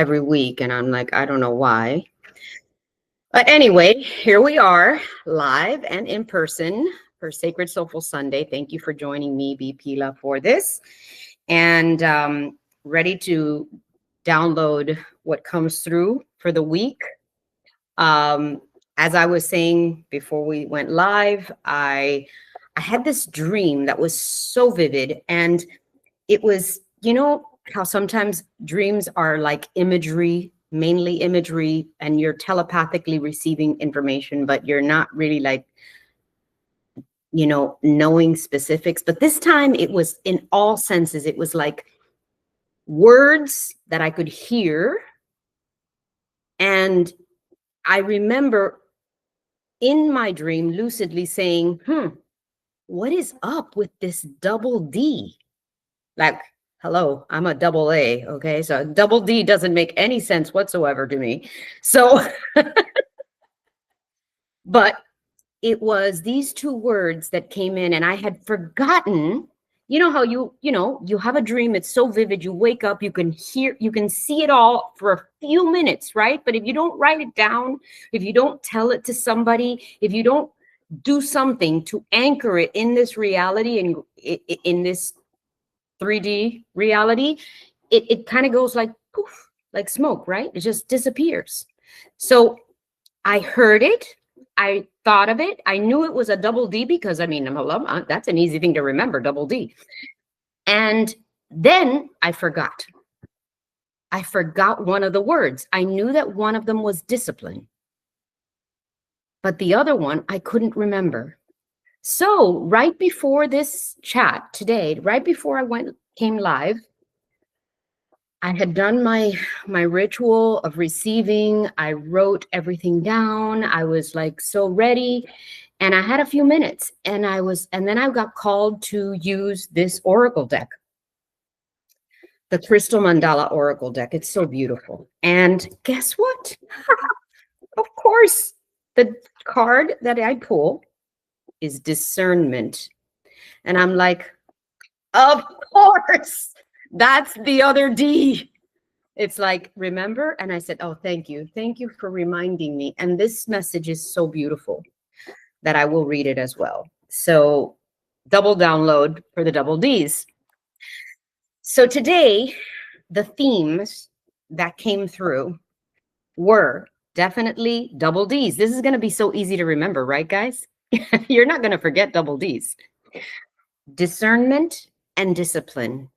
every week. And I'm like, I don't know why. But anyway, here we are live and in person for Sacred Soulful Sunday. Thank you for joining me, B. Pila, for this. And ready to download what comes through for the week. As I was saying before we went live, I had this dream that was so vivid, and it was, you know, how sometimes dreams are like imagery, mainly imagery, and you're telepathically receiving information, but you're not really like, knowing specifics. But this time it was in all senses. It was like words that I could hear. And I remember in my dream lucidly saying, what is up with this double D? Like, hello, I'm a double A, okay? So double D doesn't make any sense whatsoever to me. So, but it was these two words that came in, and I had forgotten. You know how you have a dream, it's so vivid, you wake up, you can see it all for a few minutes, right? But if you don't write it down, if you don't tell it to somebody, if you don't do something to anchor it in this reality and in this 3D reality, it kind of goes like poof, like smoke, right? It just disappears. So I heard it. I thought of it. I knew it was a double D because, I mean, that's an easy thing to remember, double D. And then I forgot. I forgot one of the words. I knew that one of them was discipline, but the other one I couldn't remember. So right before this chat today, right before I came live, I had done my ritual of receiving. I wrote everything down. I was like so ready, and I had a few minutes, and then I got called to use this oracle deck, the Crystal Mandala Oracle deck. It's so beautiful. And guess what? Of course, the card that I pull is Discernment. And I'm like, of course, that's the other D. It's like, remember? And I said, oh, thank you. Thank you for reminding me. And this message is so beautiful that I will read it as well. So double download for the double Ds. So today, the themes that came through were definitely double Ds. This is going to be so easy to remember, right, guys? You're not going to forget double Ds. Discernment and discipline.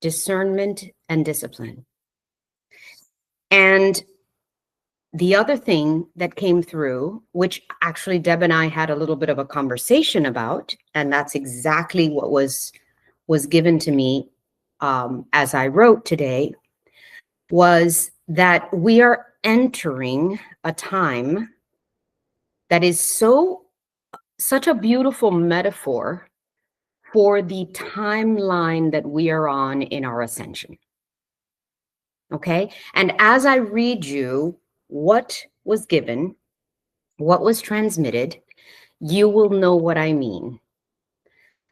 Discernment and discipline. And the other thing that came through, which actually Deb and I had a little bit of a conversation about, and that's exactly what was given to me as I wrote today, was that we are entering a time that is such a beautiful metaphor for the timeline that we are on in our ascension. Okay? And as I read you what was given, what was transmitted, you will know what I mean.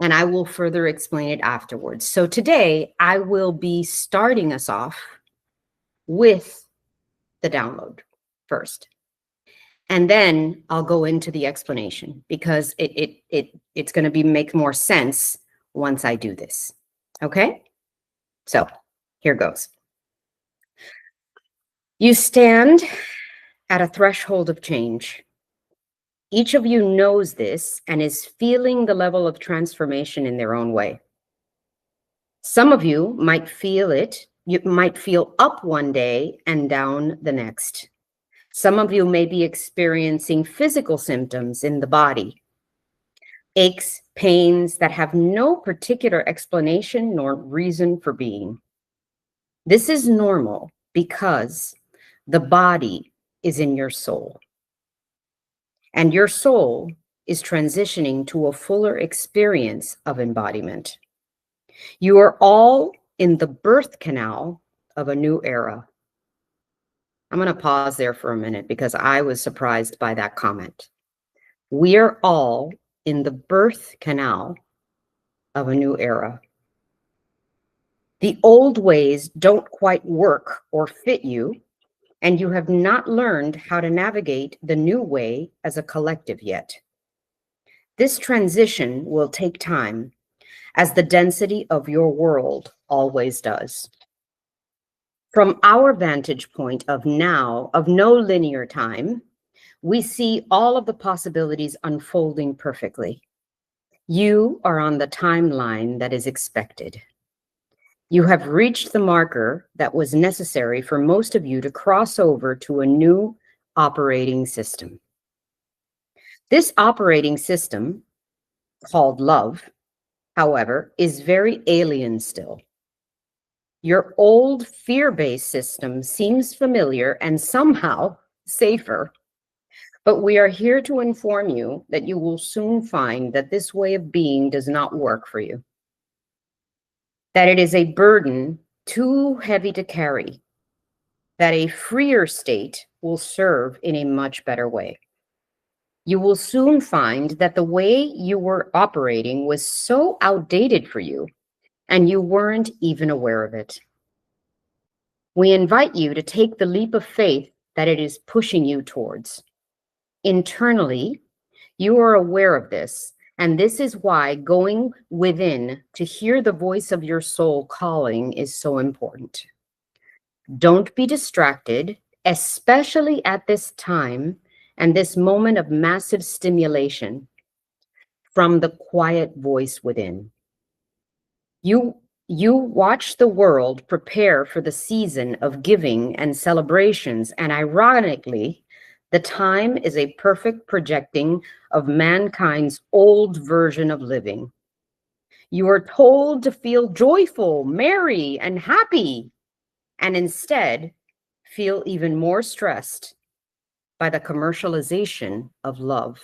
And I will further explain it afterwards. So today, I will be starting us off with the download first. And then I'll go into the explanation because it's going to make more sense once I do this. Okay? So here goes. You stand at a threshold of change. Each of you knows this and is feeling the level of transformation in their own way. Some of you might feel it. You might feel up one day and down the next. Some of you may be experiencing physical symptoms in the body, aches, pains that have no particular explanation nor reason for being. This is normal because the body is in your soul. And your soul is transitioning to a fuller experience of embodiment. You are all in the birth canal of a new era. I'm going to pause there for a minute because I was surprised by that comment. We are all in the birth canal of a new era. The old ways don't quite work or fit you, and you have not learned how to navigate the new way as a collective yet. This transition will take time, as the density of your world always does. From our vantage point of now, of no linear time, we see all of the possibilities unfolding perfectly. You are on the timeline that is expected. You have reached the marker that was necessary for most of you to cross over to a new operating system. This operating system, called love, however, is very alien still. Your old fear-based system seems familiar and somehow safer, but we are here to inform you that you will soon find that this way of being does not work for you, that it is a burden too heavy to carry, that a freer state will serve in a much better way. You will soon find that the way you were operating was so outdated for you, and you weren't even aware of it. We invite you to take the leap of faith that it is pushing you towards. Internally, you are aware of this, and this is why going within to hear the voice of your soul calling is so important. Don't be distracted, especially at this time and this moment of massive stimulation from the quiet voice within. You watch the world prepare for the season of giving and celebrations, and ironically, the time is a perfect projecting of mankind's old version of living. You are told to feel joyful, merry, and happy, and instead feel even more stressed by the commercialization of love.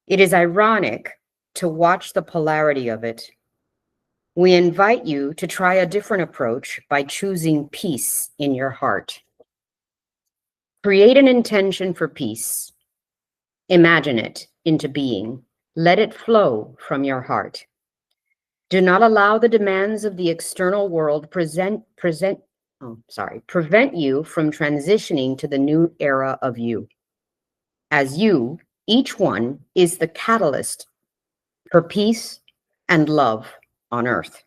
It is ironic to watch the polarity of it. We invite you to try a different approach by choosing peace in your heart. Create an intention for peace. Imagine it into being. Let it flow from your heart. Do not allow the demands of the external world prevent you from transitioning to the new era of you. As you, each one is the catalyst for peace and love on earth.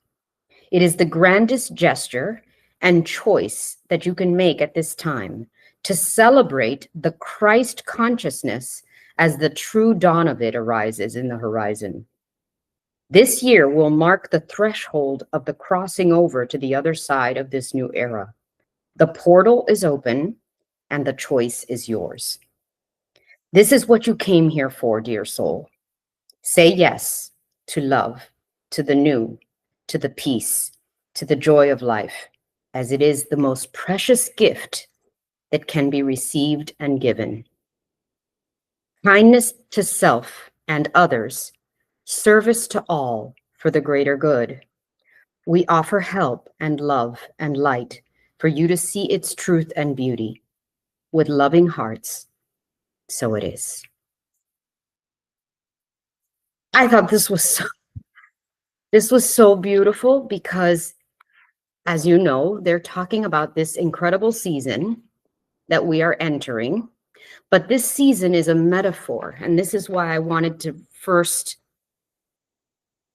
It is the grandest gesture and choice that you can make at this time to celebrate the Christ consciousness as the true dawn of it arises in the horizon. This year will mark the threshold of the crossing over to the other side of this new era. The portal is open and the choice is yours. This is what you came here for, dear soul. Say yes to love, to the new, to the peace, to the joy of life, as it is the most precious gift that can be received and given. Kindness to self and others, service to all for the greater good. We offer help and love and light for you to see its truth and beauty. With loving hearts, so it is. I thought this was so beautiful because, as you know, they're talking about this incredible season that we are entering, but this season is a metaphor, and this is why I wanted to first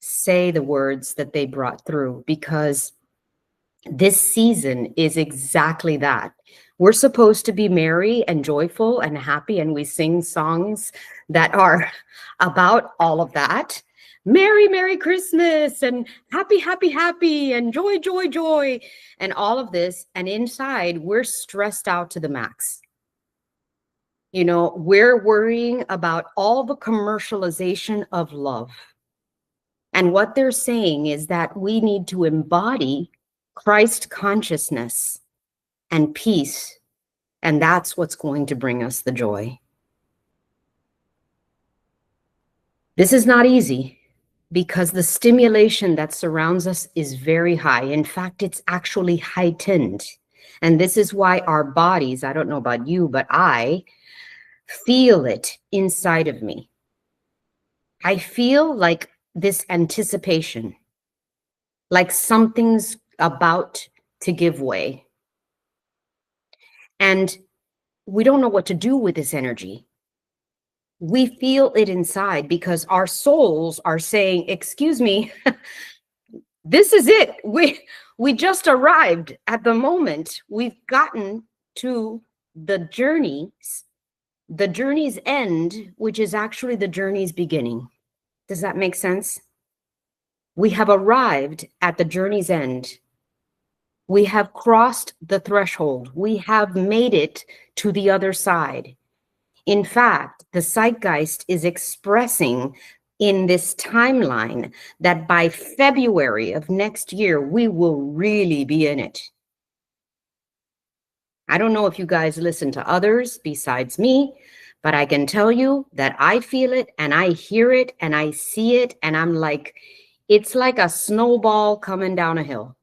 say the words that they brought through, because this season is exactly that. We're supposed to be merry and joyful and happy, and we sing songs that are about all of that. Merry, Merry Christmas, and happy, happy, happy, and joy, joy, joy, and all of this. And inside, we're stressed out to the max. You know, we're worrying about all the commercialization of love. And what they're saying is that we need to embody Christ consciousness and peace, and that's what's going to bring us the joy. This is not easy because the stimulation that surrounds us is very high. In fact, it's actually heightened. And this is why our bodies, I don't know about you, but I feel it inside of me. I feel like this anticipation. like something's about to give way. And we don't know what to do with this energy. We feel it inside because our souls are saying, excuse me, this is it. We just arrived at the moment. We've gotten to the journey's end, which is actually the journey's beginning. Does that make sense? We have arrived at the journey's end. We have crossed the threshold. We have made it to the other side. In fact, the zeitgeist is expressing in this timeline that by February of next year, we will really be in it. I don't know if you guys listen to others besides me, but I can tell you that I feel it and I hear it and I see it. And I'm like, it's like a snowball coming down a hill.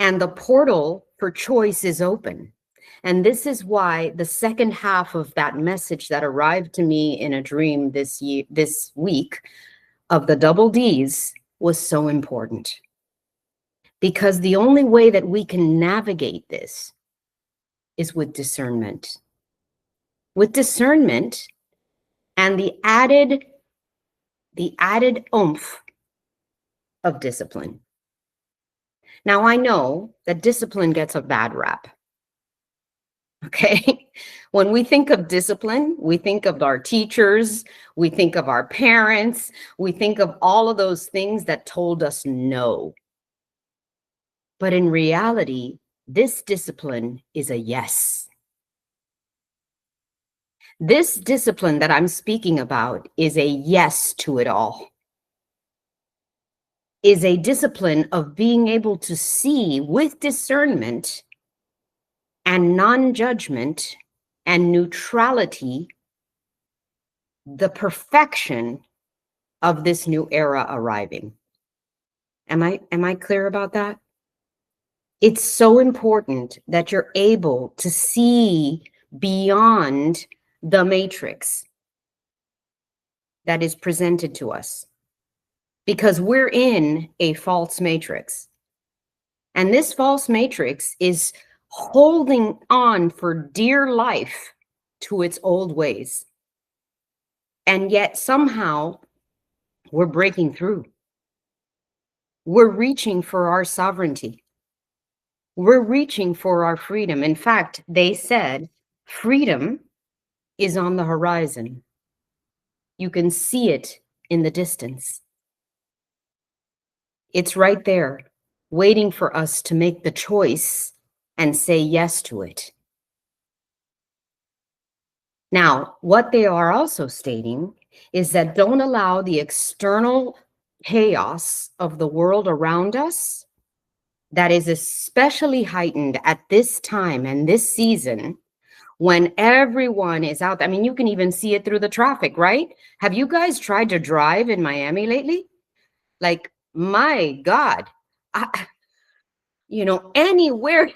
And the portal for choice is open. And this is why the second half of that message that arrived to me in a dream this week of the double D's was so important. Because the only way that we can navigate this is with discernment. With discernment and the added oomph of discipline. Now, I know that discipline gets a bad rap. Okay. When we think of discipline, we think of our teachers, we think of our parents, we think of all of those things that told us no. But in reality, this discipline is a yes. This discipline that I'm speaking about is a yes to it all. Is a discipline of being able to see with discernment and non-judgment and neutrality the perfection of this new era arriving. Am I clear about that? It's so important that you're able to see beyond the matrix that is presented to us, because we're in a false matrix. And this false matrix is holding on for dear life to its old ways. And yet somehow we're breaking through. We're reaching for our sovereignty. We're reaching for our freedom. In fact, they said freedom is on the horizon. You can see it in the distance. It's right there, waiting for us to make the choice and say yes to it. Now, what they are also stating is that don't allow the external chaos of the world around us that is especially heightened at this time and this season when everyone is out. I mean, you can even see it through the traffic, right? Have you guys tried to drive in Miami lately? Like, my God, anywhere.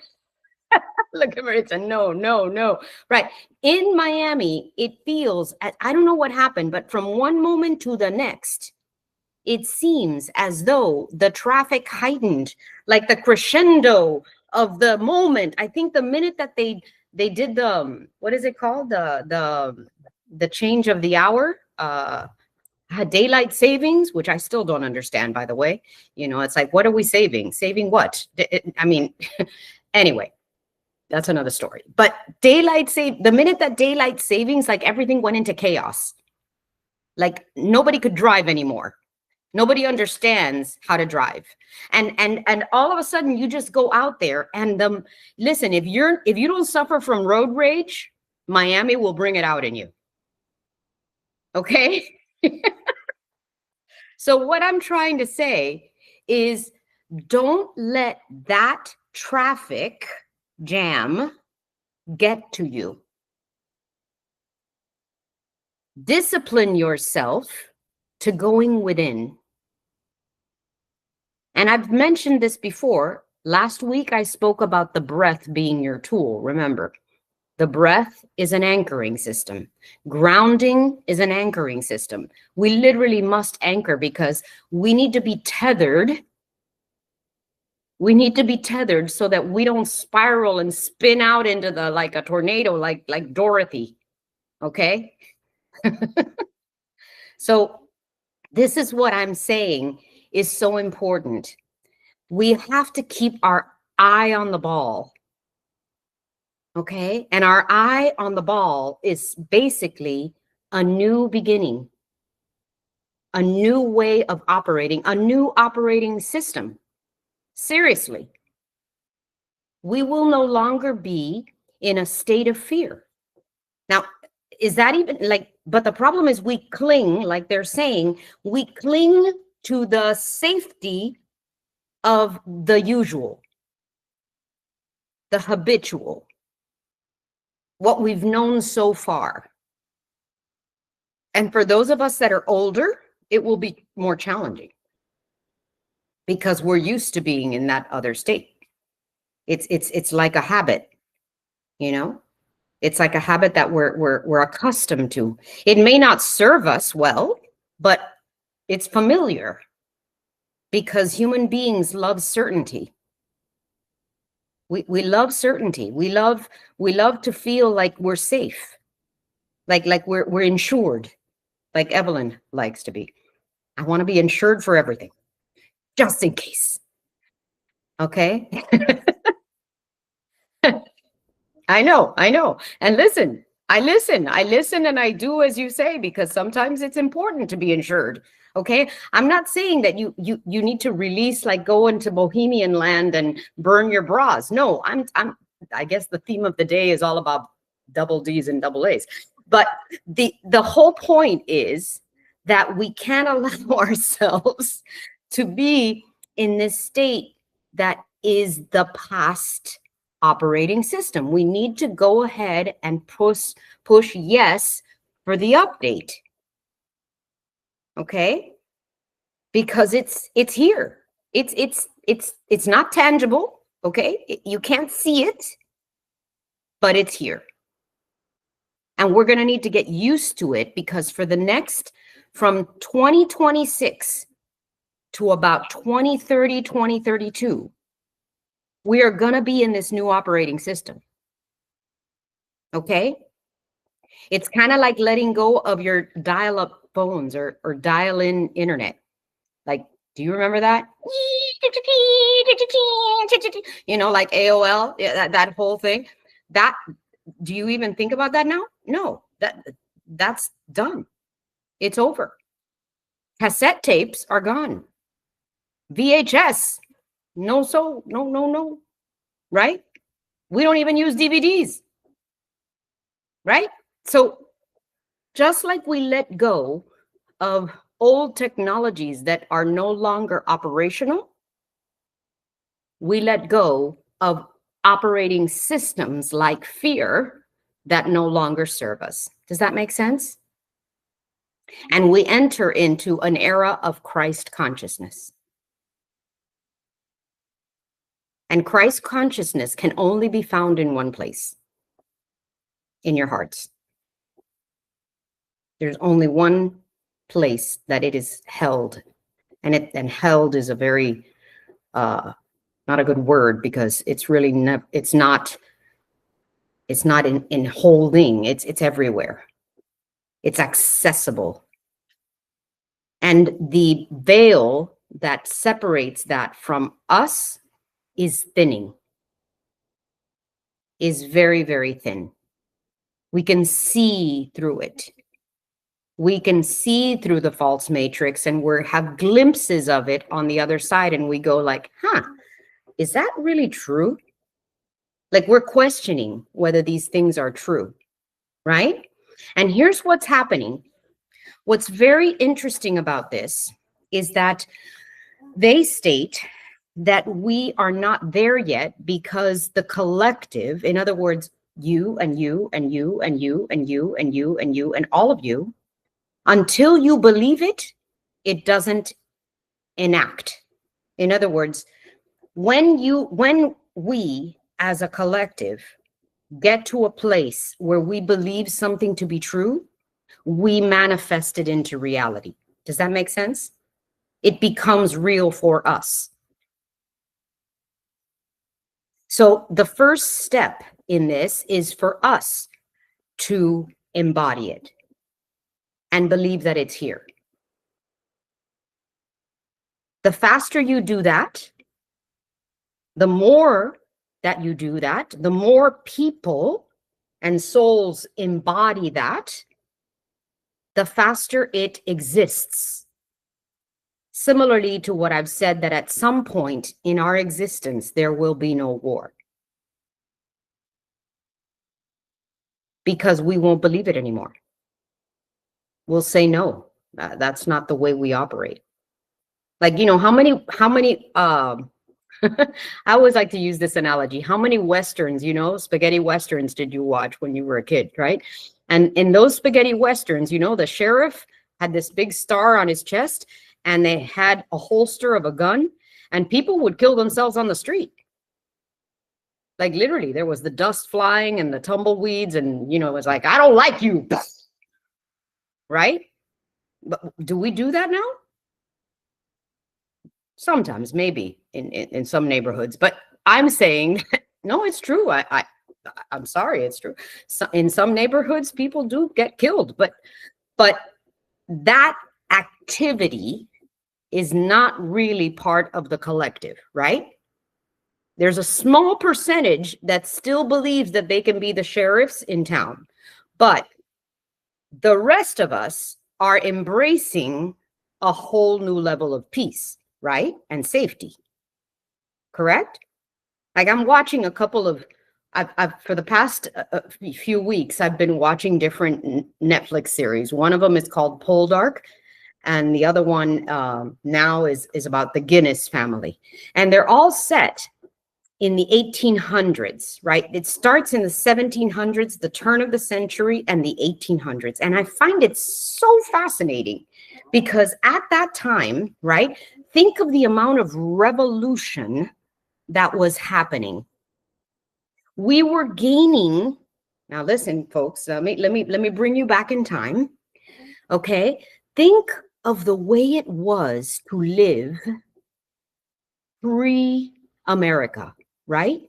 Look at Maritza. No. Right. In Miami, it feels, I don't know what happened, but from one moment to the next, it seems as though the traffic heightened, like the crescendo of the moment. I think the minute that they did the, what is it called? The change of the hour, daylight savings, which I still don't understand, by the way. It's like, what are we saving? Saving what? I mean, anyway, that's another story. But the minute that daylight savings, like everything went into chaos. Like nobody could drive anymore. Nobody understands how to drive. And all of a sudden you just go out there and listen, if you don't suffer from road rage, Miami will bring it out in you. Okay? So what I'm trying to say is don't let that traffic jam get to you. Discipline yourself to going within. And I've mentioned this before. Last week, I spoke about the breath being your tool, remember? The breath is an anchoring system. Grounding is an anchoring system. We literally must anchor because we need to be tethered. We need to be tethered so that we don't spiral and spin out into the like a tornado, like Dorothy. Okay? So this is what I'm saying is so important. We have to keep our eye on the ball. Okay? And our eye on the ball is basically a new beginning, a new way of operating, a new operating system. Seriously. We will no longer be in a state of fear. Now, is that even like, but the problem is we cling, like they're saying, we cling to the safety of the usual, the habitual, what we've known so far. And for those of us that are older, it will be more challenging because we're used to being in that other state. It's like a habit, you know? It's like a habit that we're accustomed to. It may not serve us well, but it's familiar because human beings love certainty. We love certainty. We love to feel like we're safe, like we're insured, like Evelyn likes to be. I want to be insured for everything, just in case. Okay. I know. And listen, I listen and I do as you say, because sometimes it's important to be insured. Okay. I'm not saying that you need to release, like go into Bohemian land and burn your bras. No, I guess the theme of the day is all about double D's and double A's. But the whole point is that we can't allow ourselves to be in this state that is the past operating system. We need to go ahead and push yes for the update. Okay? Because it's here. It's not tangible, okay? You can't see it, but it's here. And we're going to need to get used to it because for the next, from 2026 to about 2030, 2032, we are going to be in this new operating system. Okay? It's kind of like letting go of your dial-up phones or dial-in internet. Like, do you remember that? You know, like AOL, that whole thing. That, do you even think about that now? No, that's done. It's over. Cassette tapes are gone. VHS, no, right? We don't even use DVDs, right? So just like we let go of old technologies that are no longer operational, we let go of operating systems like fear that no longer serve us. Does that make sense? And we enter into an era of Christ consciousness. And Christ consciousness can only be found in one place, in your hearts. There's only one place that it is held. And held is a very, not a good word because it's really, it's not in holding, it's everywhere. It's accessible. And the veil that separates that from us is thinning, is very, very thin. We can see through it. We can see through the false matrix and we have glimpses of it on the other side. And we go like, is that really true? Like we're questioning whether these things are true, right? And here's what's happening. What's very interesting about this is that they state that we are not there yet because the collective, in other words, you and you and you and you and you and you and you and all of you, until you believe it, it doesn't enact. In other words, when we as a collective get to a place where we believe something to be true, we manifest it into reality. Does that make sense? It becomes real for us. So the first step in this is for us to embody it and believe that it's here. The faster you do that, the more that you do that, the more people and souls embody that, the faster it exists. Similarly to what I've said, that at some point in our existence, there will be no war. Because we won't believe it anymore. We'll say, no, that's not the way we operate. Like, you know, how many, I always like to use this analogy. How many Westerns, you know, spaghetti Westerns did you watch when you were a kid, right? And in those spaghetti Westerns, you know, the sheriff had this big star on his chest and they had a holster of a gun and people would kill themselves on the street. Like literally, there was the dust flying and the tumbleweeds and, you know, it was like, I don't like you, right? But do we do that now? Sometimes, maybe in some neighborhoods, but I'm saying, no, it's true. I'm sorry, it's true. So in some neighborhoods, people do get killed, but that activity is not really part of the collective, right? There's a small percentage that still believes that they can be the sheriffs in town, but the rest of us are embracing a whole new level of peace, right? And safety, correct? Like I'm watching a couple of, I've for the past few weeks, I've been watching different Netflix series. One of them is called Poldark, and the other one now is about the Guinness family. And they're all set in the 1800s, right? It starts in the 1700s, the turn of the century, and the 1800s. And I find it so fascinating because at that time, right, think of the amount of revolution that was happening. We were gaining. Now listen, folks, let me bring you back in time. Okay? Think of the way it was to live pre-America, right?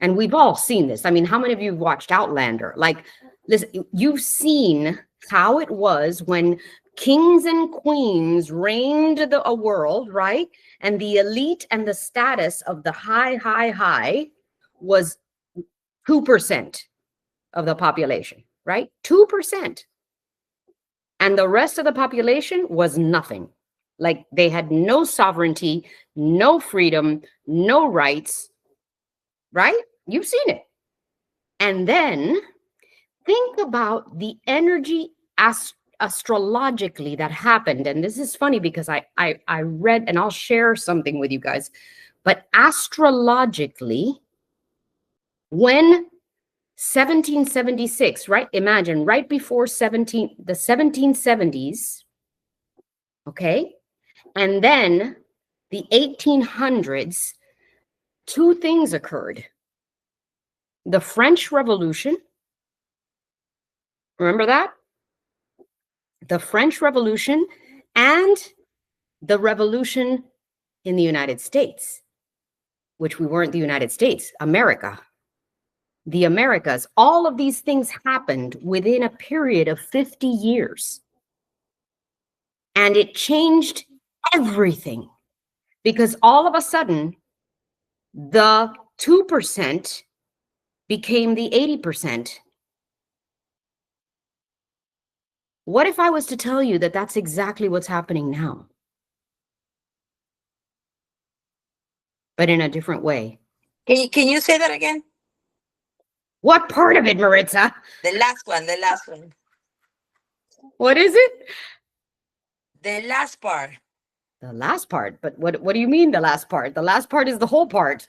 And we've all seen this. I mean, how many of you have watched Outlander? Like, listen, you've seen how it was when kings and queens reigned a world, right? And the elite and the status of the high was 2% of the population, right? 2%. And the rest of the population was nothing. Like they had no sovereignty, no freedom, no rights, right? You've seen it. And then think about the energy astrologically that happened. And this is funny because I read, and I'll share something with you guys, but astrologically, when 1776, right? Imagine right before the 1770s, okay? And then the 1800s, two things occurred. The French Revolution, remember that? The French Revolution and the revolution in the United States, which we weren't the United States, America. The Americas, all of these things happened within a period of 50 years. And it changed everything because all of a sudden, the 2% became the 80%. What if I was to tell you that that's exactly what's happening now? But in a different way. Can you say that again? What part of it, Maritza? The last one. What is it? The last part. The last part. But what do you mean the last part? The last part is the whole part.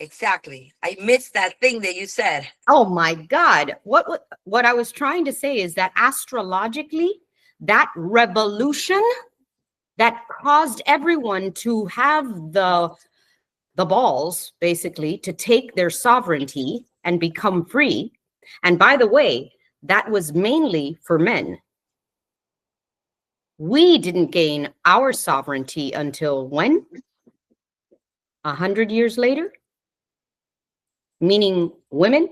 Exactly. I missed that thing that you said. Oh my God. What I was trying to say is that astrologically, that revolution that caused everyone to have the balls, basically, to take their sovereignty and become free. And by the way, that was mainly for men. We didn't gain our sovereignty until when? 100 years later? Meaning women?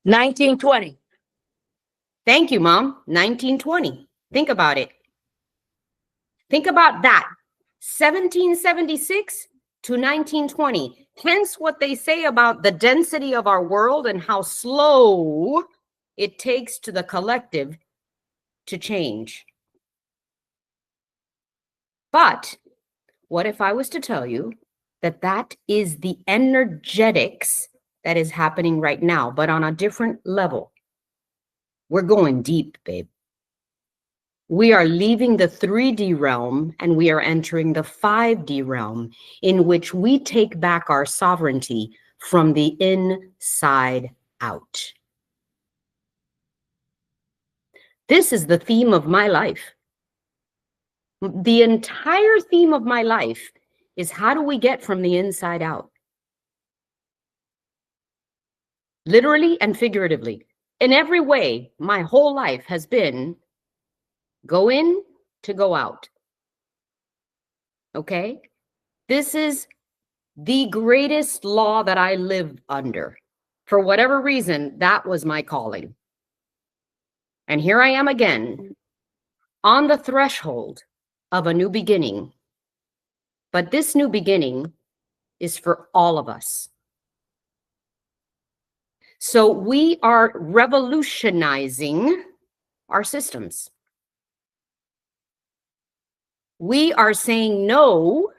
1920. Thank you, Mom. 1920. Think about it. Think about that. 1776 to 1920. Hence what they say about the density of our world and how slow it takes to the collective to change. But what if I was to tell you that that is the energetics that is happening right now, but on a different level? We're going deep, babe. We are leaving the 3D realm and we are entering the 5D realm, in which we take back our sovereignty from the inside out. This is the theme of my life. The entire theme of my life is, how do we get from the inside out? Literally and figuratively. In every way, my whole life has been go in to go out. Okay? This is the greatest law that I live under. For whatever reason, that was my calling. And here I am again, on the threshold of a new beginning. But this new beginning is for all of us. So we are revolutionizing our systems. We are saying no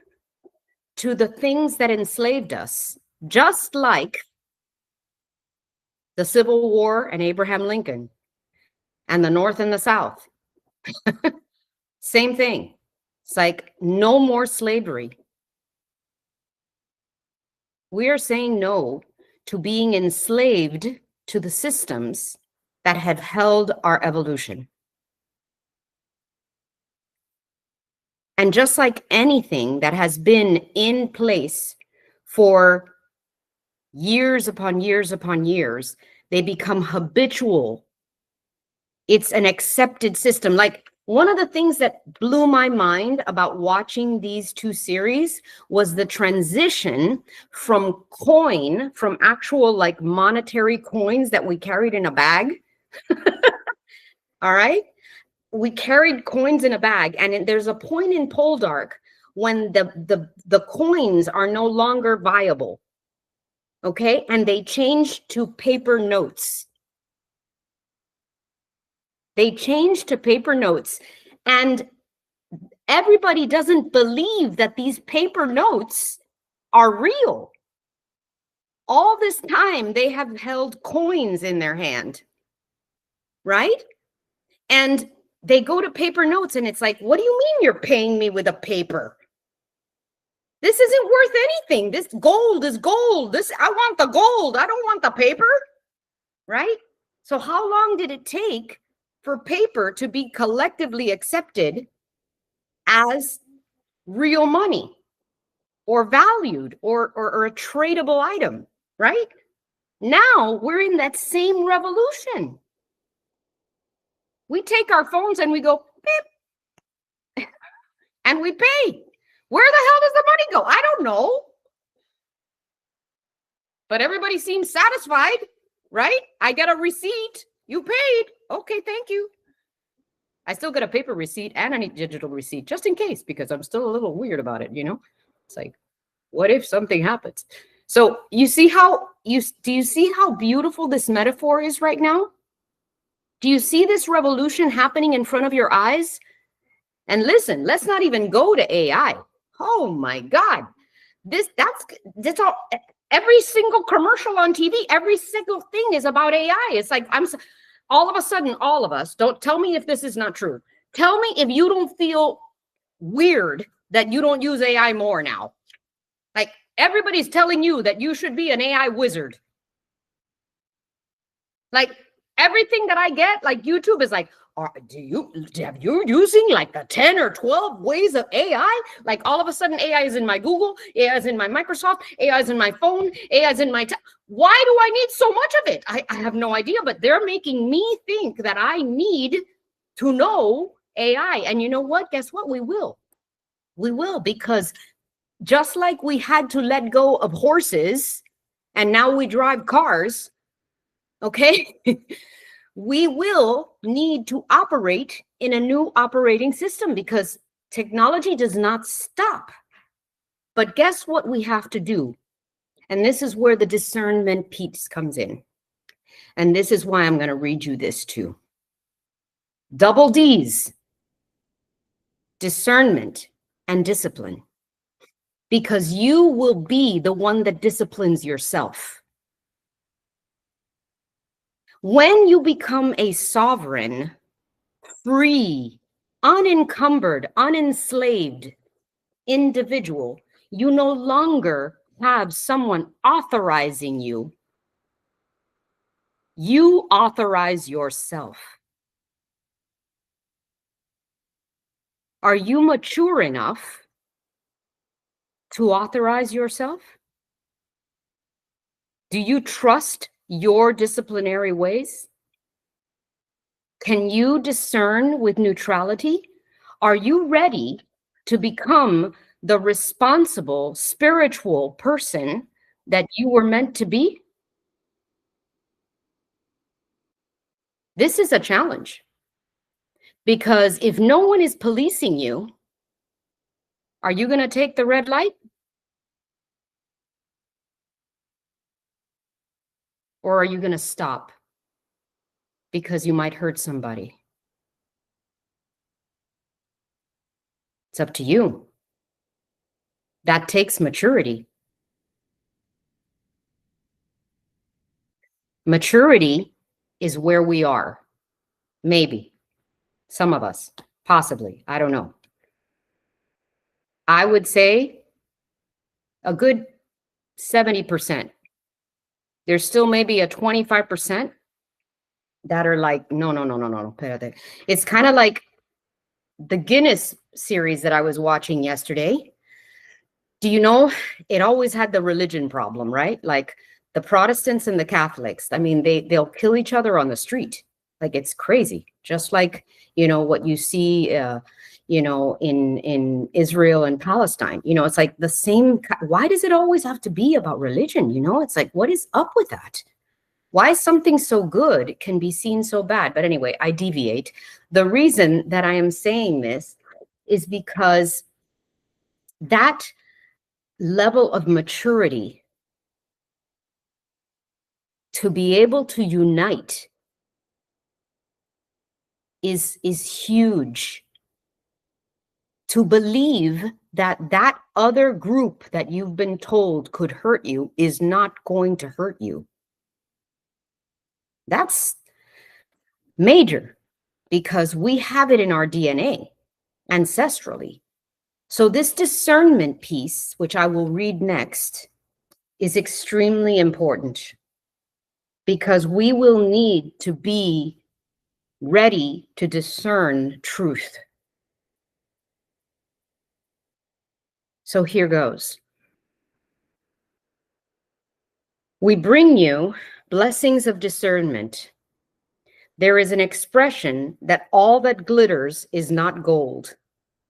to the things that enslaved us, just like the Civil War and Abraham Lincoln and the North and the South. Same thing. It's like no more slavery. We are saying no to being enslaved to the systems that have held our evolution. And just like anything that has been in place for years upon years upon years, they become habitual. It's an accepted system. Like, one of the things that blew my mind about watching these two series was the transition from actual like monetary coins that we carried in a bag. All right. We carried coins in a bag, and there's a point in Poldark when the coins are no longer viable. Okay. And they changed to paper notes. They changed to paper notes, and everybody doesn't believe that these paper notes are real. All this time, they have held coins in their hand, right? And they go to paper notes, and it's like, what do you mean you're paying me with a paper? This isn't worth anything. This gold is gold. I want the gold. I don't want the paper, right? So how long did it take for paper to be collectively accepted as real money or valued or a tradable item, right? Now we're in that same revolution. We take our phones and we go, beep, and we pay. Where the hell does the money go? I don't know. But everybody seems satisfied, right? I get a receipt. You paid. Okay, thank you. I still get a paper receipt and a digital receipt just in case, because I'm still a little weird about it, you know? It's like, what if something happens? So you see how do you see how beautiful this metaphor is right now? Do you see this revolution happening in front of your eyes? And listen, let's not even go to AI. Oh my God. That's all. Every single commercial on TV, every single thing is about AI. It's like, all of a sudden, all of us, don't tell me if this is not true. Tell me if you don't feel weird that you don't use AI more now. Like, everybody's telling you that you should be an AI wizard. Like, everything that I get, like YouTube is like, have you using like the 10 or 12 ways of AI? Like all of a sudden AI is in my Google, AI is in my Microsoft, AI is in my phone, AI is in my why do I need so much of it? I have no idea, but they're making me think that I need to know AI. And you know what? Guess what? We will. We will, because just like we had to let go of horses and now we drive cars, okay? We will need to operate in a new operating system because technology does not stop. But guess what we have to do? And this is where the discernment piece comes in. And this is why I'm going to read you this too. Double D's, discernment and discipline. Because you will be the one that disciplines yourself. When you become a sovereign, free, unencumbered, unenslaved individual, you no longer have someone authorizing you. You authorize yourself. Are you mature enough to authorize yourself? Do you trust your disciplinary ways? Can you discern with neutrality? Are you ready to become the responsible spiritual person that you were meant to be? This is a challenge, because if no one is policing you, are you going to take the red light? Or are you going to stop because you might hurt somebody? It's up to you. That takes maturity. Maturity is where we are. Maybe. Some of us. Possibly. I don't know. I would say a good 70%. There's still maybe a 25% that are like, no. It's kind of like the Guinness series that I was watching yesterday. Do you know, it always had the religion problem, right? Like the Protestants and the Catholics. I mean, they'll kill each other on the street. Like it's crazy. Just like, what you see, in Israel and Palestine. It's like the same. Why does it always have to be about religion? It's like, what is up with that? Why something so good can be seen so bad? But anyway, I deviate. The reason that I am saying this is because that level of maturity to be able to unite is huge. To believe that that other group that you've been told could hurt you is not going to hurt you. That's major, because we have it in our DNA ancestrally. So this discernment piece, which I will read next, is extremely important, because we will need to be ready to discern truth. So here goes. We bring you blessings of discernment. There is an expression that all that glitters is not gold.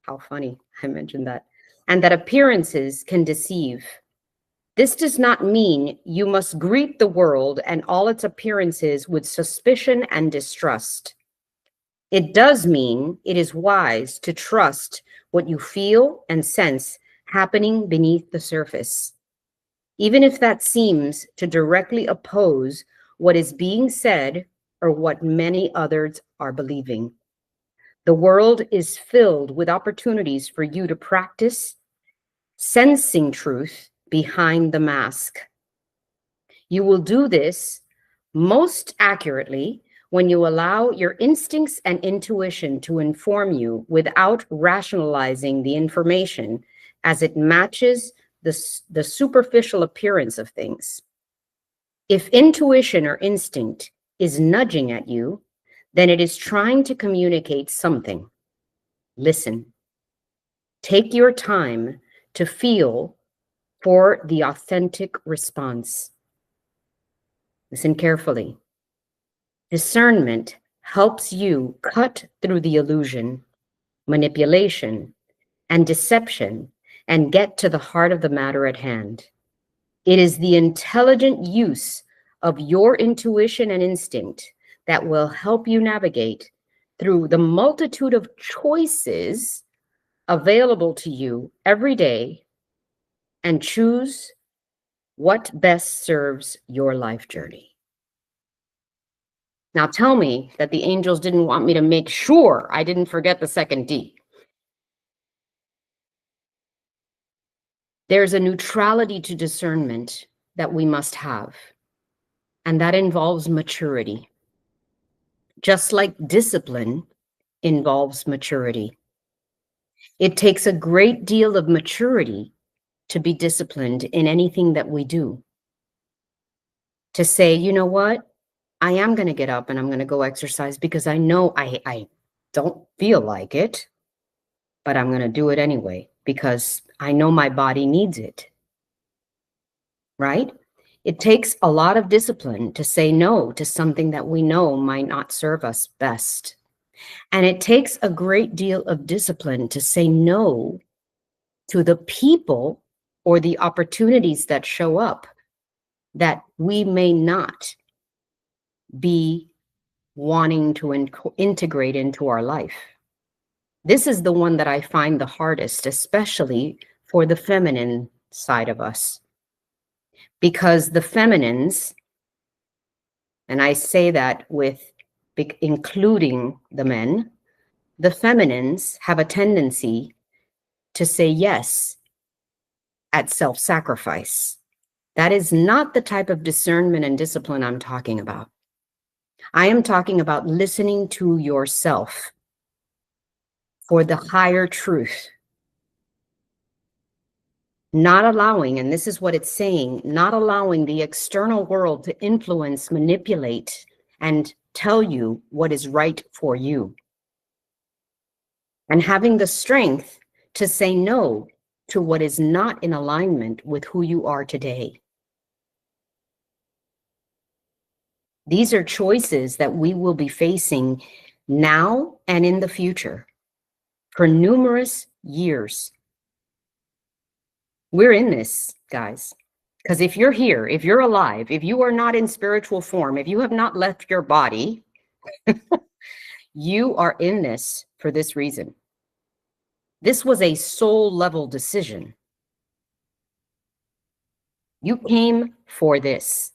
How funny, I mentioned that. And that appearances can deceive. This does not mean you must greet the world and all its appearances with suspicion and distrust. It does mean it is wise to trust what you feel and sense happening beneath the surface, even if that seems to directly oppose what is being said or what many others are believing. The world is filled with opportunities for you to practice sensing truth behind the mask. You will do this most accurately when you allow your instincts and intuition to inform you without rationalizing the information as it matches the superficial appearance of things. If intuition or instinct is nudging at you, then it is trying to communicate something. Listen. Take your time to feel for the authentic response. Listen carefully. Discernment helps you cut through the illusion, manipulation, and deception and get to the heart of the matter at hand. It is the intelligent use of your intuition and instinct that will help you navigate through the multitude of choices available to you every day and choose what best serves your life journey. Now tell me that the angels didn't want me to make sure I didn't forget the second D. There's a neutrality to discernment that we must have, and that involves maturity. Just like discipline involves maturity. It takes a great deal of maturity to be disciplined in anything that we do. To say, you know what? I am going to get up and I'm going to go exercise because I know I don't feel like it, but I'm going to do it anyway because I know my body needs it. Right? It takes a lot of discipline to say no to something that we know might not serve us best. And it takes a great deal of discipline to say no to the people or the opportunities that show up that we may not be wanting to integrate into our life. This is the one that I find the hardest, especially for the feminine side of us. Because the feminines, and I say that with including the men, the feminines have a tendency to say yes at self-sacrifice. That is not the type of discernment and discipline I'm talking about. I am talking about listening to yourself for the higher truth. Not allowing, and this is what it's saying, not allowing the external world to influence, manipulate, and tell you what is right for you. And having the strength to say no to what is not in alignment with who you are today. These are choices that we will be facing now and in the future for numerous years. We're in this, guys. Because if you're here, if you're alive, if you are not in spiritual form, if you have not left your body, you are in this for this reason. This was a soul level decision. You came for this.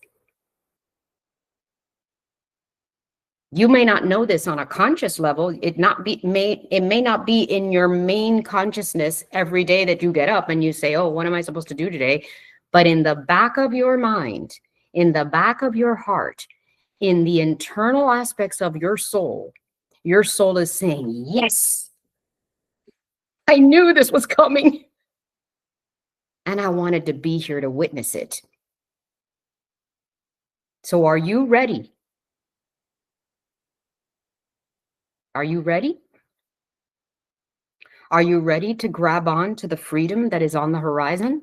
You may not know this on a conscious level. It may not be in your main consciousness every day that you get up and you say, oh, what am I supposed to do today? But in the back of your mind, in the back of your heart, in the internal aspects of your soul is saying, yes, I knew this was coming. And I wanted to be here to witness it. So are you ready? Are you ready? Are you ready to grab on to the freedom that is on the horizon?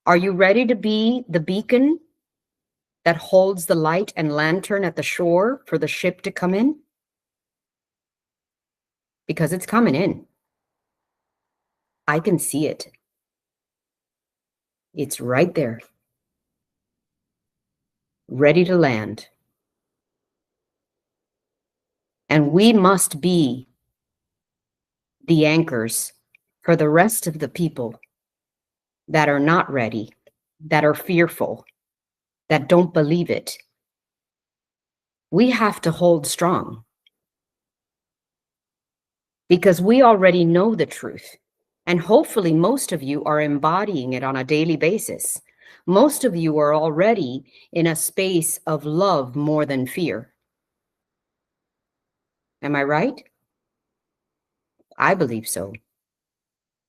Are you ready to be the beacon that holds the light and lantern at the shore for the ship to come in? Because it's coming in. I can see it. It's right there, ready to land. And we must be the anchors for the rest of the people that are not ready, that are fearful, that don't believe it. We have to hold strong because we already know the truth. And hopefully most of you are embodying it on a daily basis. Most of you are already in a space of love more than fear. Am I right? I believe so.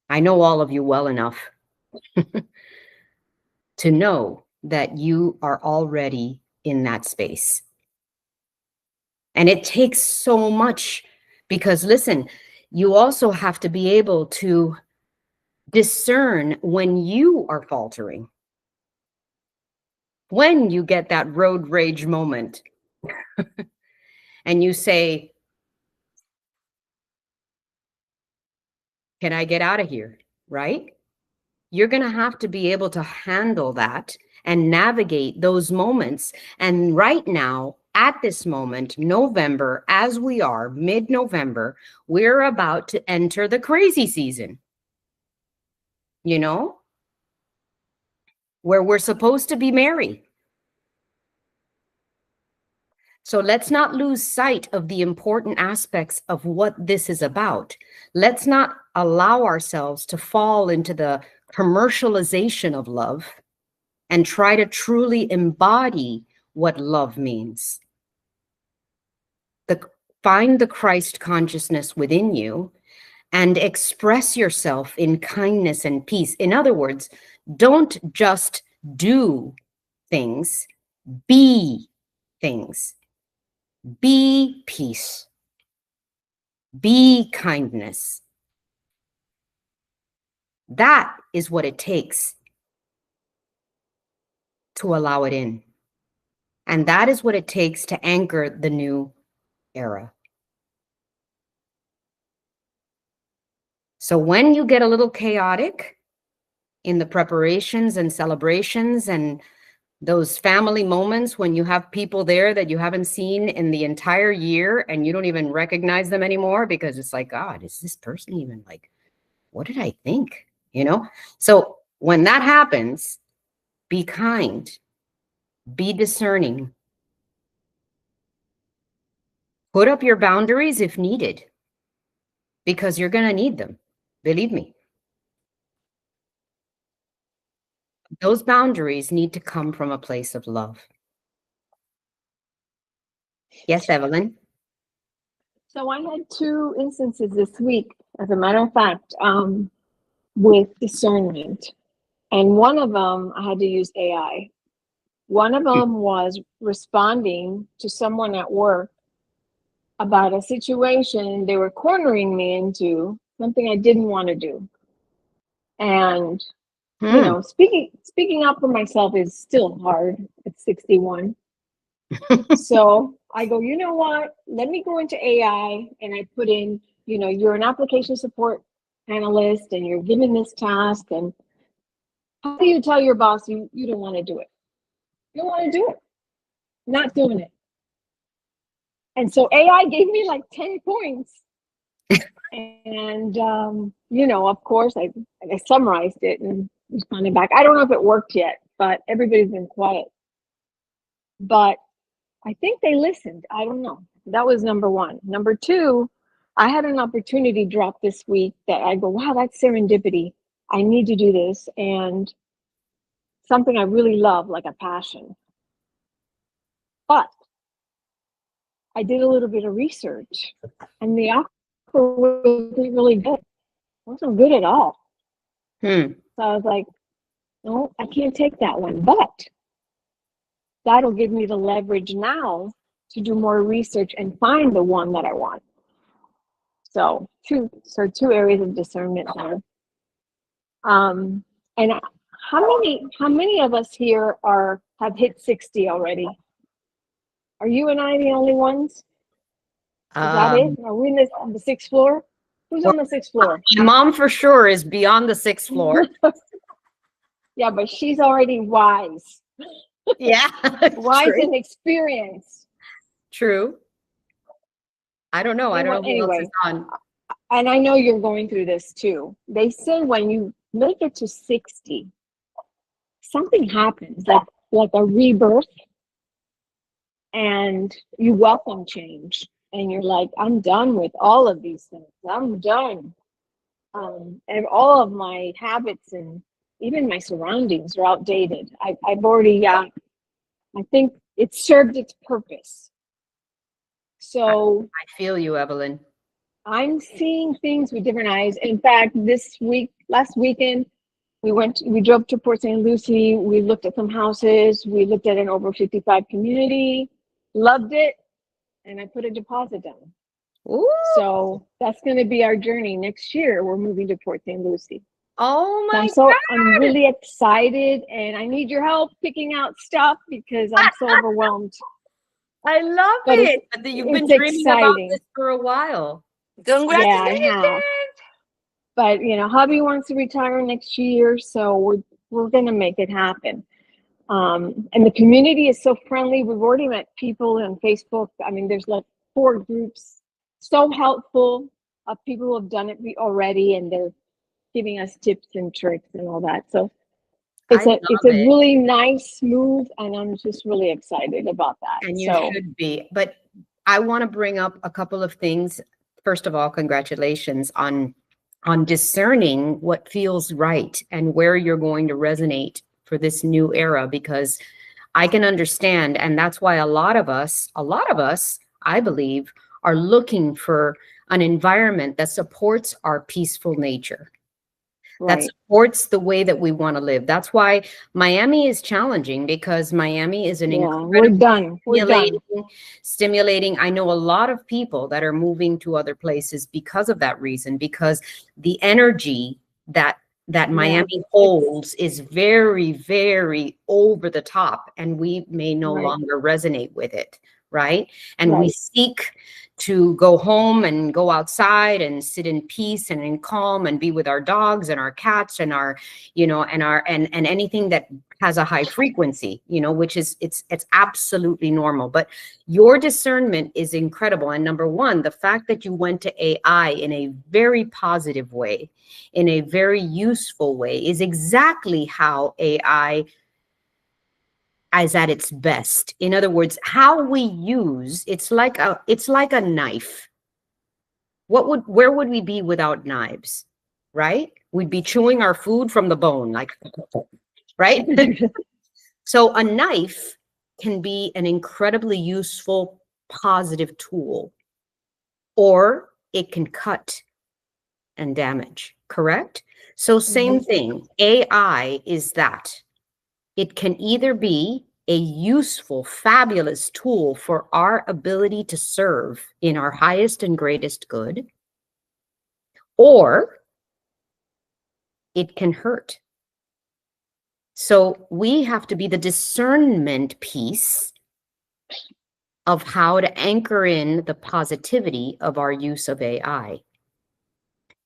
I know all of you well enough to know that you are already in that space. And it takes so much because, listen, you also have to be able to discern when you are faltering, when you get that road rage moment and you say, can I get out of here? Right? You're going to have to be able to handle that and navigate those moments. And right now, at this moment, November, as we are mid-November, we're about to enter the crazy season, you know, where we're supposed to be merry. So let's not lose sight of the important aspects of what this is about. Let's not allow ourselves to fall into the commercialization of love and try to truly embody what love means. Find the Christ consciousness within you and express yourself in kindness and peace. In other words, don't just do things, be things. Be peace. Be kindness. That is what it takes to allow it in. And that is what it takes to anchor the new era. So when you get a little chaotic in the preparations and celebrations and those family moments when you have people there that you haven't seen in the entire year and you don't even recognize them anymore because it's like, God, is this person even like, what did I think? You know? So when that happens, be kind, be discerning, put up your boundaries if needed, because you're going to need them. Believe me. Those boundaries need to come from a place of love. Yes, Evelyn? So I had two instances this week, as a matter of fact, with discernment. And one of them, I had to use AI. One of them was responding to someone at work about a situation they were cornering me into, something I didn't want to do. And, you know, speaking up for myself is still hard at 61. So I go, you know what? Let me go into AI and I put in, you know, you're an application support analyst and you're given this task. And how do you tell your boss you don't want to do it? You don't want to do it. Not doing it. And so AI gave me like 10 points. And, you know, of course, I summarized it and responded back. I don't know if it worked yet, but everybody's been quiet. But I think they listened. I don't know. That was number one. Number two, I had an opportunity drop this week that I go, wow, that's serendipity. I need to do this. And something I really love, like a passion. But I did a little bit of research and the offer wasn't really good. It wasn't good at all. So I was like, no, I can't take that one. But that'll give me the leverage now to do more research and find the one that I want. So two areas of discernment there. And how many of us here have hit 60 already? Are you and I the only ones? Is that it? Are we on the sixth floor? Who's on the sixth floor? My mom for sure is beyond the sixth floor. Yeah, but she's already wise. Yeah. Wise and experienced. True. I don't know. I don't know who else is on. And I know you're going through this too. They say when you make it to 60, something happens, like a rebirth, and you welcome change. And you're like, I'm done with all of these things. I'm done. And all of my habits and even my surroundings are outdated. I've already, I think it served its purpose. So I feel you, Evelyn. I'm seeing things with different eyes. In fact, last weekend, we drove to Port St. Lucie. We looked at some houses. We looked at an over 55 community. Loved it. and I put a deposit down. Ooh. So that's going to be our journey next year. We're moving to Port St. Lucie. Oh So my I'm really excited, and I need your help picking out stuff because I'm so overwhelmed. I love But it. But you've been it's dreaming about exciting. this for a while. Congratulations. Yeah, I have. But hubby wants to retire next year, so we're gonna make it happen. And the community is so friendly. We've already met people on Facebook. I mean, there's like 4 groups, so helpful of people who have done it already, and they're giving us tips and tricks and all that. So it's I a love it. really nice move, and I'm just really excited about that. And you So should be. But I want to bring up a couple of things. First of all, congratulations on discerning what feels right and where you're going to resonate for this new era, because I can understand, and that's why a lot of us, I believe, are looking for an environment that supports our peaceful nature, that right. supports the way that we want to live. That's why Miami is challenging, because Miami is an Yeah, incredible we're done. We're done. stimulating. I know a lot of people that are moving to other places because of that reason, because the energy that Miami holds is very, very over the top, and we may no Right. longer resonate with it, right? And we Right. seek to go home and go outside and sit in peace and in calm and be with our dogs and our cats and our, and anything that has a high frequency, which is it's absolutely normal. But your discernment is incredible. And number one, the fact that you went to AI in a very positive way, in a very useful way, is exactly how AI is at its best. In other words, how we use it's like a knife. Where would we be without knives? Right? We'd be chewing our food from the bone, like, right? So a knife can be an incredibly useful, positive tool, or it can cut and damage, correct? So same thing, AI is that. It can either be a useful, fabulous tool for our ability to serve in our highest and greatest good, or it can hurt. So we have to be the discernment piece of how to anchor in the positivity of our use of AI.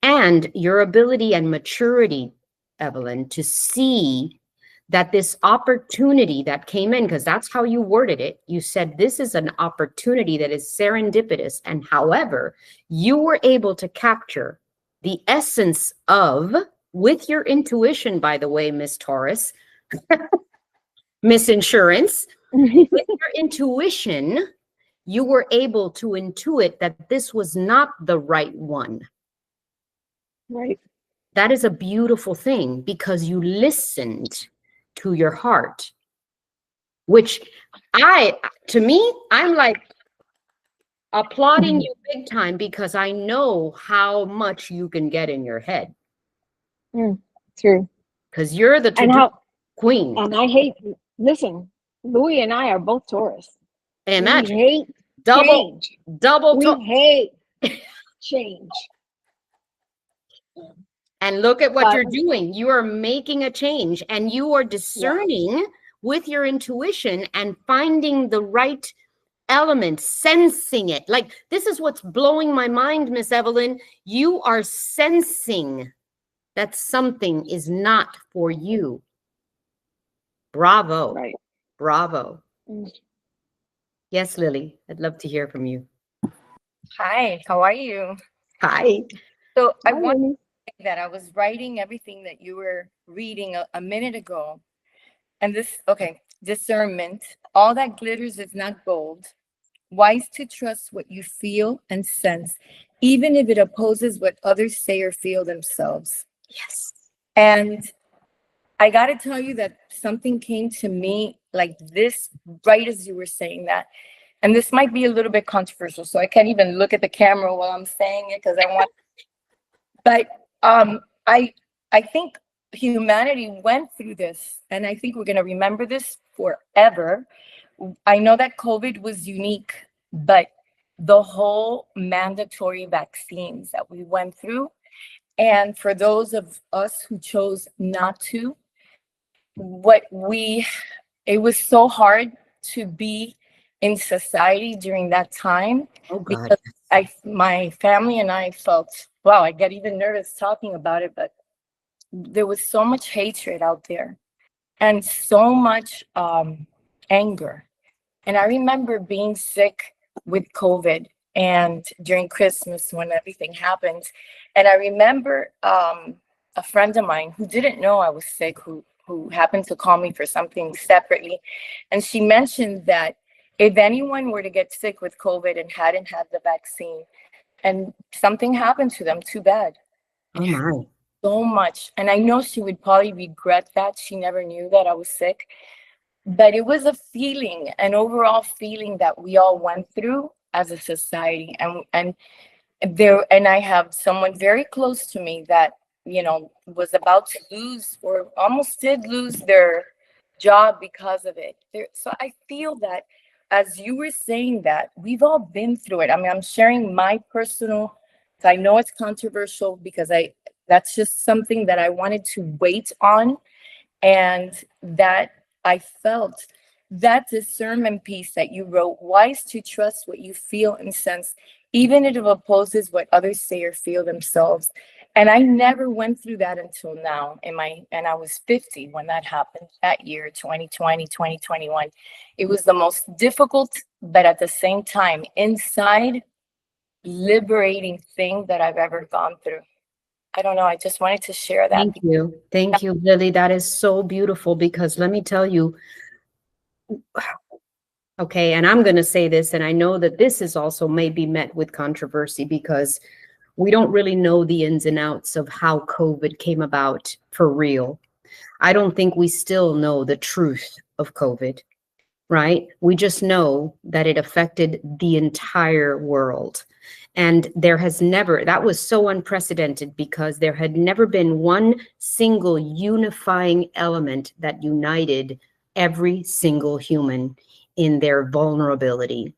And your ability and maturity, Evelyn, to see that this opportunity that came in, because that's how you worded it. You said this is an opportunity that is serendipitous. And however, you were able to capture the essence of, with your intuition, by the way, Miss Taurus, Miss Insurance, with your intuition, you were able to intuit that this was not the right one. Right. That is a beautiful thing, because you listened to your heart, which to me, I'm like applauding you big time, because I know how much you can get in your head. True. Because you're the to-do queen. And I hate, listen, Louis and I are both Taurus. Imagine. We hate change. We hate change. And look at what you're doing. You are making a change, and you are discerning with your intuition and finding the right element, sensing it. Like, this is what's blowing my mind, Miss Evelyn. You are sensing that something is not for you. Bravo. Right. Bravo. Yes, Lily, I'd love to hear from you. Hi, how are you? Hi. So I want to say that I was writing everything that you were reading a minute ago. And discernment. All that glitters is not gold. Wise to trust what you feel and sense, even if it opposes what others say or feel themselves. Yes. And I got to tell you that something came to me like this right as you were saying that. And this might be a little bit controversial, so I can't even look at the camera while I'm saying it because I want. But I think humanity went through this, and I think we're going to remember this forever. I know that COVID was unique, but the whole mandatory vaccines that we went through. And for those of us who chose not to, it was so hard to be in society during that time, Oh God. because my family and I felt, wow, I get even nervous talking about it, but there was so much hatred out there and so much anger. And I remember being sick with COVID and during Christmas when everything happened. And I remember a friend of mine who didn't know I was sick, who happened to call me for something separately. And she mentioned that if anyone were to get sick with COVID and hadn't had the vaccine and something happened to them, too bad. Oh my. So much. And I know she would probably regret that. She never knew that I was sick. But it was a feeling, an overall feeling that we all went through as a society. And I have someone very close to me that, was about to lose or almost did lose their job because of it. So I feel that as you were saying that, we've all been through it. I mean, I'm sharing my personal, I know it's controversial because that's just something that I wanted to wait on, and that I felt that discernment piece that you wrote, wise to trust what you feel and sense, even if it opposes what others say or feel themselves. And I never went through that until now and I was 50 when that happened, that year, 2020, 2021. It was the most difficult, but at the same time, inside, liberating thing that I've ever gone through. I don't know. I just wanted to share that. Thank you. Thank you, Lily. That is so beautiful because let me tell you, okay, and I'm going to say this, and I know that this is also maybe met with controversy because we don't really know the ins and outs of how COVID came about for real. I don't think we still know the truth of COVID, right? We just know that it affected the entire world. And that was so unprecedented because there had never been one single unifying element that united every single human in their vulnerability.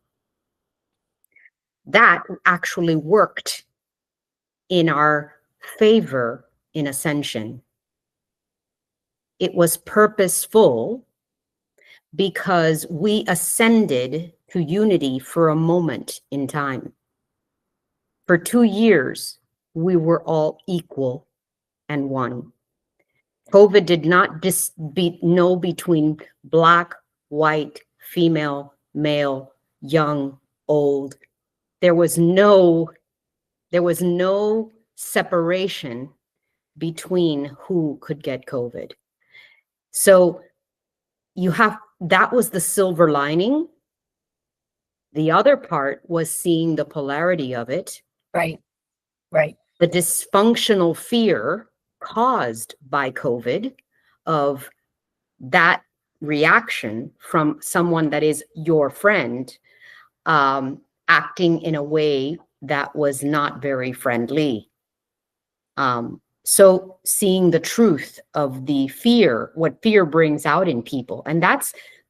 That actually worked in our favor in ascension. It was purposeful because we ascended to unity for a moment in time. For 2 years, we were all equal and one. COVID did not know between black, white, female, male, young, old. There was no separation between who could get COVID. So that was the silver lining. The other part was seeing the polarity of it. Right. The dysfunctional fear caused by COVID of that reaction from someone that is your friend, acting in a way that was not very friendly. So seeing the truth of the fear, what fear brings out in people. And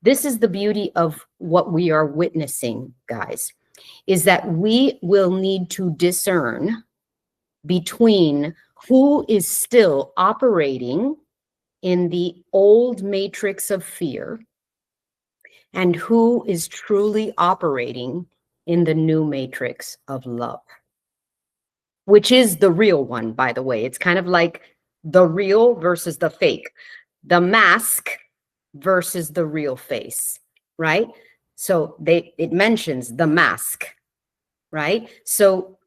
this is the beauty of what we are witnessing, guys, is that we will need to discern between who is still operating in the old matrix of fear and who is truly operating in the new matrix of love, which is the real one, by the way. It's kind of like the real versus the fake, the mask versus the real face, right? So it mentions the mask, right? So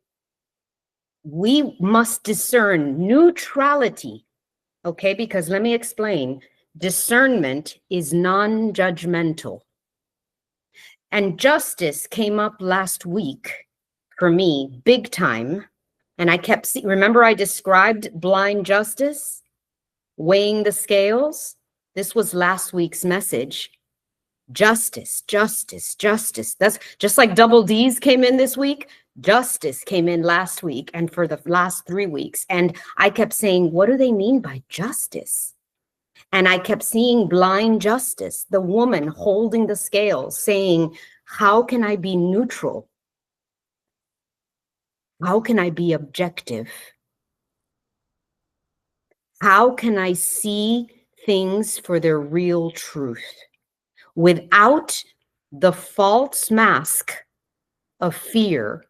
we must discern neutrality, okay? Because let me explain. Discernment is non-judgmental. And justice came up last week for me, big time. And I kept remember I described blind justice, weighing the scales? This was last week's message. Justice, justice, justice. That's just like double D's came in this week. Justice came in last week and for the last 3 weeks. And I kept saying, what do they mean by justice? And I kept seeing blind justice, the woman holding the scales saying, how can I be neutral? How can I be objective? How can I see things for their real truth without the false mask of fear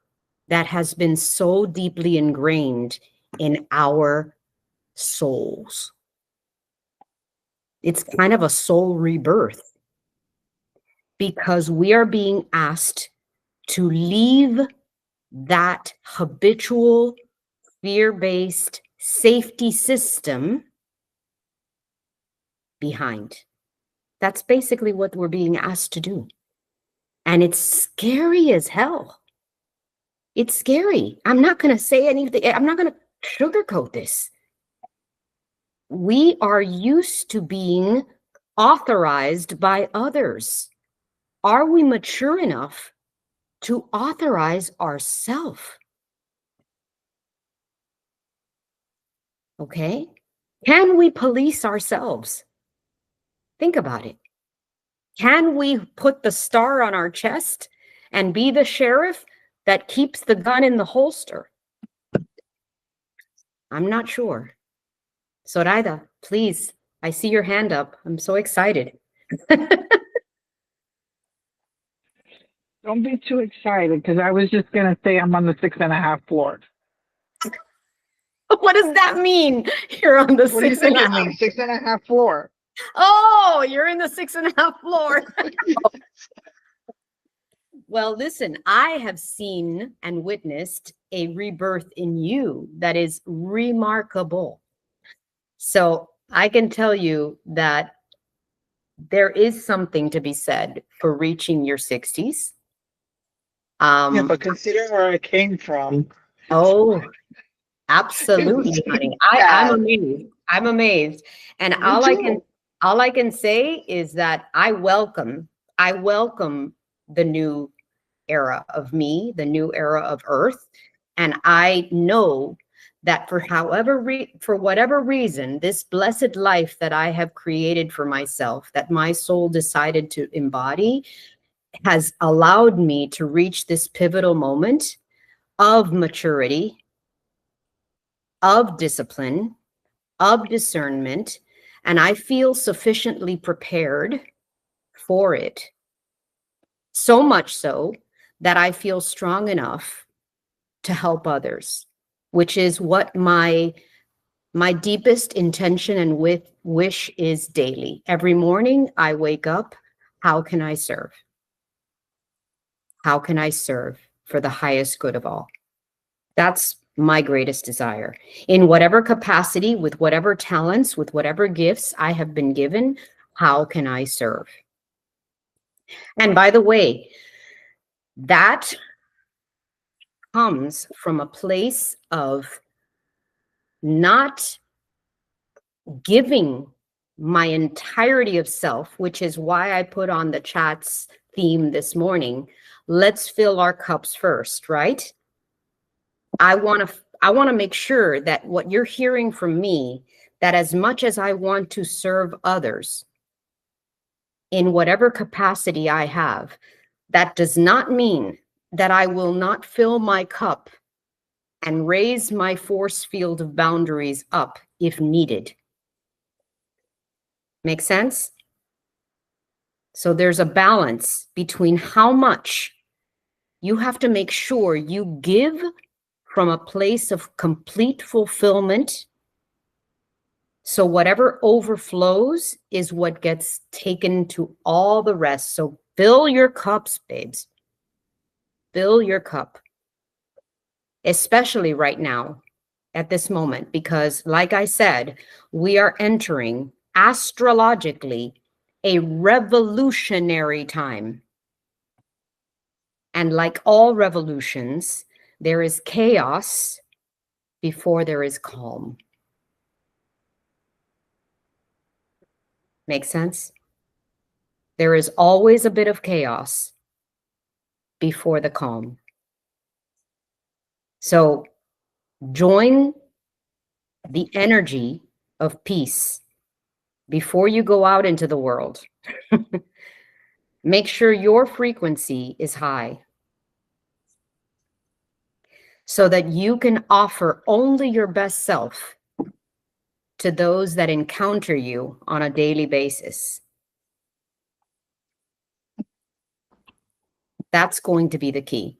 that has been so deeply ingrained in our souls? It's kind of a soul rebirth because we are being asked to leave that habitual fear-based safety system behind. That's basically what we're being asked to do. And it's scary as hell. It's scary. I'm not going to say anything. I'm not going to sugarcoat this. We are used to being authorized by others. Are we mature enough to authorize ourselves? Okay? Can we police ourselves? Think about it. Can we put the star on our chest and be the sheriff that keeps the gun in the holster? I'm not sure. Zoraida, please, I see your hand up. I'm so excited. Don't be too excited, because I was just gonna say I'm on the 6.5 floor. What does that mean? You're on the What do you six and think a it half. means? 6.5 floor. Oh, you're in the 6.5 floor. Well, listen, I have seen and witnessed a rebirth in you that is remarkable. So I can tell you that there is something to be said for reaching your 60s. Yeah, but considering where I came from, Oh, absolutely, honey. I'm bad. amazed. I'm amazed. And Me too. all I can say is that I welcome the new era of me, the new era of Earth. And I know that for whatever reason, this blessed life that I have created for myself, that my soul decided to embody, has allowed me to reach this pivotal moment of maturity, of discipline, of discernment, and I feel sufficiently prepared for it. So much so that I feel strong enough to help others, which is what my deepest intention and wish is daily. Every morning I wake up, how can I serve? How can I serve for the highest good of all? That's my greatest desire. In whatever capacity, with whatever talents, with whatever gifts I have been given, how can I serve? And by the way, that comes from a place of not giving my entirety of self, which is why I put on the chat's theme this morning. Let's fill our cups first, right? I want to make sure that what you're hearing from me, that as much as I want to serve others in whatever capacity I have, that does not mean that I will not fill my cup and raise my force field of boundaries up if needed. Make sense? So there's a balance between how much you have to make sure you give from a place of complete fulfillment. So whatever overflows is what gets taken to all the rest. So fill your cups, babes. Fill your cup, especially right now at this moment, because like I said, we are entering astrologically a revolutionary time. And like all revolutions, there is chaos before there is calm. Make sense? There is always a bit of chaos before the calm. So join the energy of peace before you go out into the world. Make sure your frequency is high. so that you can offer only your best self to those that encounter you on a daily basis. That's going to be the key.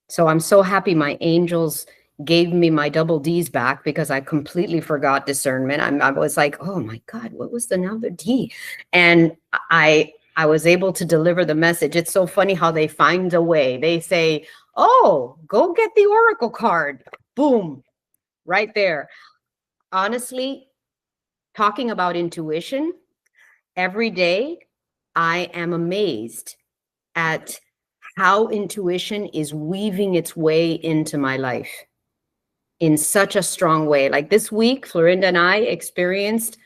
So I'm so happy my angels gave me my double D's back, because I completely forgot discernment. I was like, oh my God, what was another D? And I was able to deliver the message. It's so funny how they find a way. They say, oh, go get the oracle card. Boom, right there. Honestly, talking about intuition, every day I am amazed at how intuition is weaving its way into my life in such a strong way. Like this week, Florinda and I experienced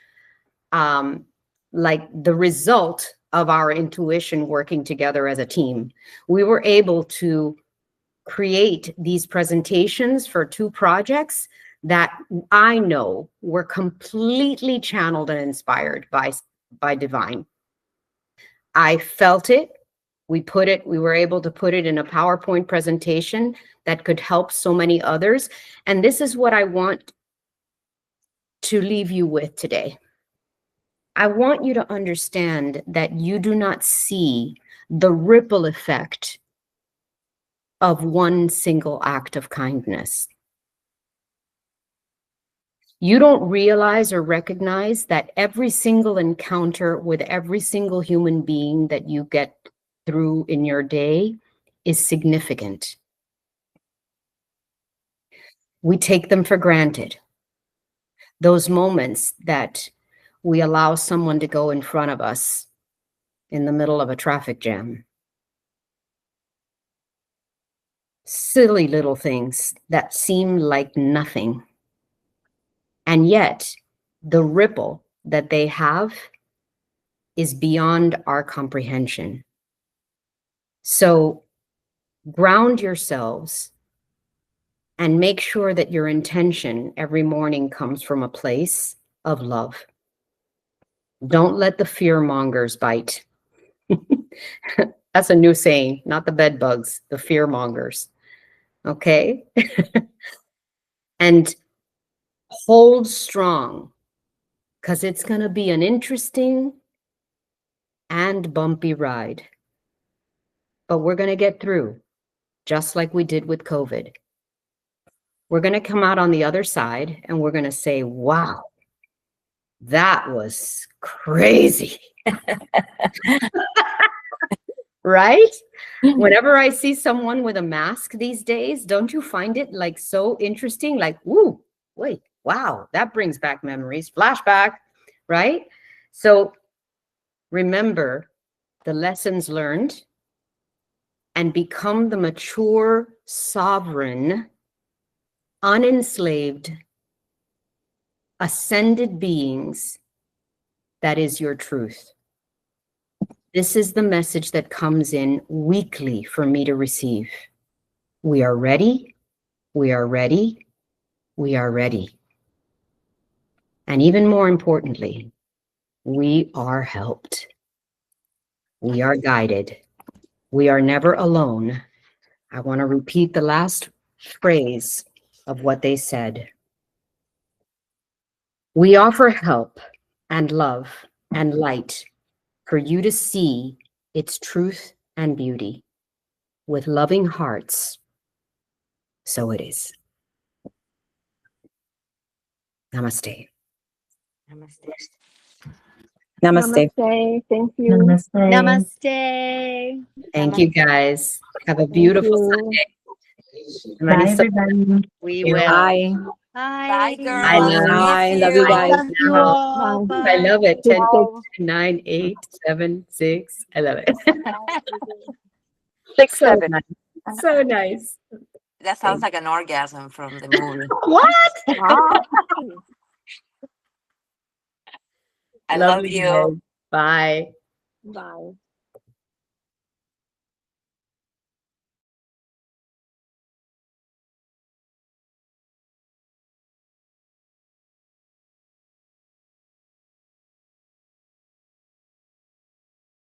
like the result of our intuition working together as a team. We were able to create these presentations for 2 projects that I know were completely channeled and inspired by divine. I felt it. We were able to put it in a PowerPoint presentation that could help so many others. And this is what I want to leave you with today. I want you to understand that you do not see the ripple effect of one single act of kindness. You don't realize or recognize that every single encounter with every single human being that you get through in your day is significant. We take them for granted. Those moments that we allow someone to go in front of us in the middle of a traffic jam. Silly little things that seem like nothing. And yet, the ripple that they have is beyond our comprehension. So ground yourselves and make sure that your intention every morning comes from a place of love. Don't let the fear mongers bite. That's a new saying, not the bed bugs, the fear mongers. Okay? And hold strong, because it's going to be an interesting and bumpy ride. But we're going to get through, just like we did with COVID. We're going to come out on the other side and we're going to say, wow, that was crazy. Right? Whenever I see someone with a mask these days, don't you find it like so interesting? Like, ooh, wait, wow, that brings back memories, flashback, right? So remember the lessons learned and become the mature, sovereign, unenslaved, ascended beings that is your truth. This is the message that comes in weekly for me to receive. We are ready. We are ready. We are ready. And even more importantly, we are helped. We are guided. We are never alone. I want to repeat the last phrase of what they said. We offer help and love and light for you to see its truth and beauty. With loving hearts, so it is. Namaste. Namaste. Namaste. Namaste. Thank you. Namaste. Namaste. Thank you guys. Have a Thank beautiful you. Sunday. Bye, everybody. We You. will. Bye. Bye, Bye. girls. love. Bye. Miss Love you you. guys. Love you all. Bye. I Bye. love it. 10, Bye. 9, 8, 7, 6. I love it. 6, So 7. nice. So nice. That sounds like an orgasm from the movie. What? I love Lovely you. guys. Bye. Bye.